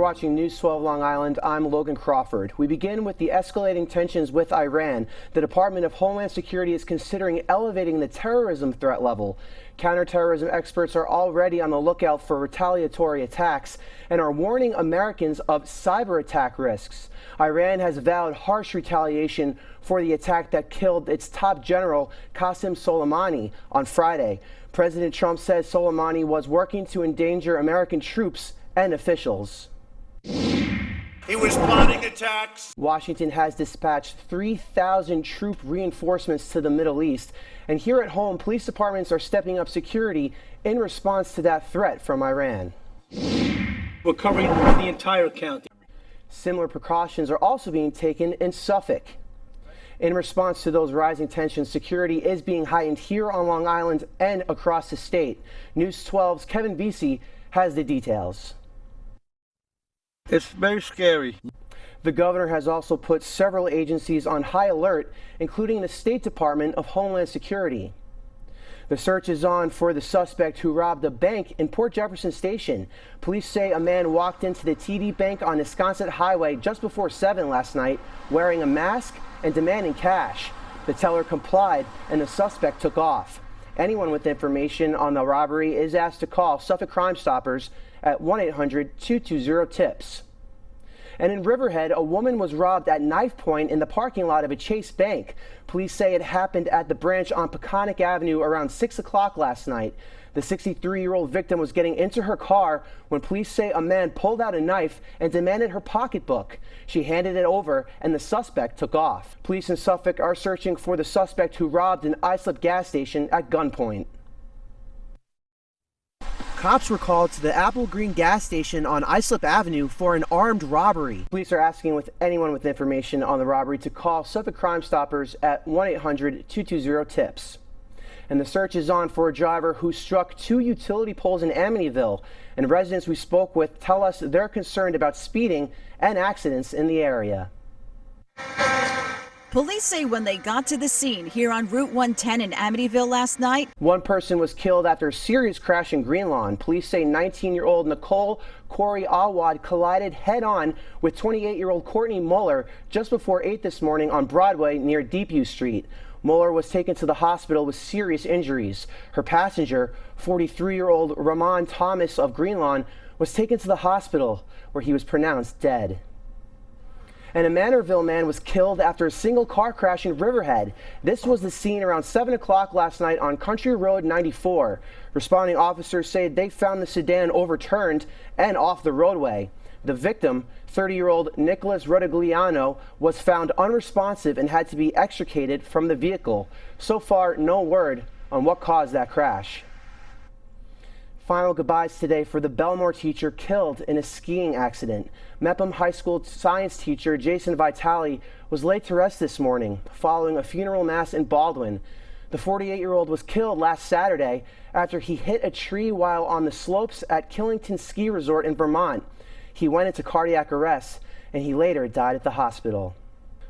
watching News 12 Long Island. I'm Logan Crawford. We begin with the escalating tensions with Iran. The Department of Homeland Security is considering elevating the terrorism threat level. Counterterrorism experts are already on the lookout for retaliatory attacks and are warning Americans of cyber attack risks. Iran has vowed harsh retaliation for the attack that killed its top general, Qasem Soleimani, on Friday. President Trump says Soleimani was working to endanger American troops and officials. He was plotting attacks. Washington has dispatched 3,000 troop reinforcements to the Middle East. And here at home, police departments are stepping up security in response to that threat from Iran. We're covering the entire county. Similar precautions are also being taken in Suffolk. In response to those rising tensions, security is being heightened here on Long Island and across the state. News 12's Kevin Vesey has the details. It's very scary. The governor has also put several agencies on high alert, including the State Department of Homeland Security. The search is on for the suspect who robbed a bank in Port Jefferson Station. Police say a man walked into the TD Bank on Wisconsin Highway just before 7 last night, wearing a mask and demanding cash. The teller complied and the suspect took off. Anyone with information on the robbery is asked to call Suffolk Crime Stoppers at 1-800-220-TIPS. And in Riverhead, a woman was robbed at knife point in the parking lot of a Chase Bank. Police say it happened at the branch on Peconic Avenue around 6 o'clock last night. The 63-year-old victim was getting into her car when police say a man pulled out a knife and demanded her pocketbook. She handed it over and the suspect took off. Police in Suffolk are searching for the suspect who robbed an Islip gas station at gunpoint. Cops were called to the Apple Green gas station on Islip Avenue for an armed robbery. Police are asking anyone with information on the robbery to call Suffolk Crime Stoppers at 1-800-220-TIPS. And the search is on for a driver who struck 2 utility poles in Amityville. And residents we spoke with tell us they're concerned about speeding and accidents in the area. Police say when they got to the scene here on Route 110 in Amityville last night, one person was killed after a serious crash in Greenlawn. Police say 19-year-old Nicole Corey Awad collided head-on with 28-year-old Courtney Muller just before 8 this morning on Broadway near Deepview Street. Muller was taken to the hospital with serious injuries. Her passenger, 43-year-old Ramon Thomas of Greenlawn, was taken to the hospital where he was pronounced dead. And a Manorville man was killed after a single car crash in Riverhead. This was the scene around 7 o'clock last night on Country Road 94. Responding officers say they found the sedan overturned and off the roadway. The victim, 30-year-old Nicholas Rodigliano, was found unresponsive and had to be extricated from the vehicle. So far, no word on what caused that crash. Final goodbyes today for the Belmore teacher killed in a skiing accident. Mepham High School science teacher Jason Vitale was laid to rest this morning following a funeral mass in Baldwin. The 48-year-old was killed last Saturday after he hit a tree while on the slopes at Killington Ski Resort in Vermont. He went into cardiac arrest and he later died at the hospital.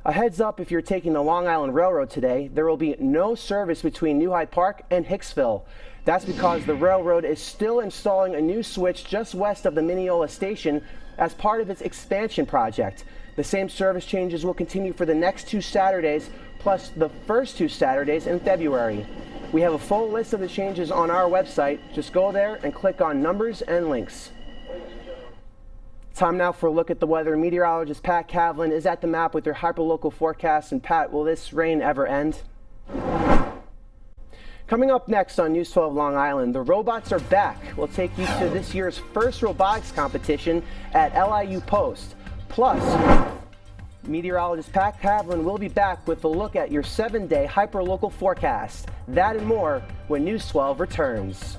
A heads up if you're taking the Long Island Railroad today, there will be no service between New Hyde Park and Hicksville. That's because the railroad is still installing a new switch just west of the Mineola station as part of its expansion project. The same service changes will continue for the next 2 Saturdays, plus the first 2 Saturdays in February. We have a full list of the changes on our website. Just go there and click on numbers and links. Time now for a look at the weather. Meteorologist Pat Kavlin is at the map with your hyperlocal forecast. And Pat, will this rain ever end? Coming up next on News 12 Long Island, the robots are back. We'll take you to this year's first robotics competition at LIU Post. Plus, meteorologist Pat Kavlin will be back with a look at your 7-day hyperlocal forecast. That and more when News 12 returns.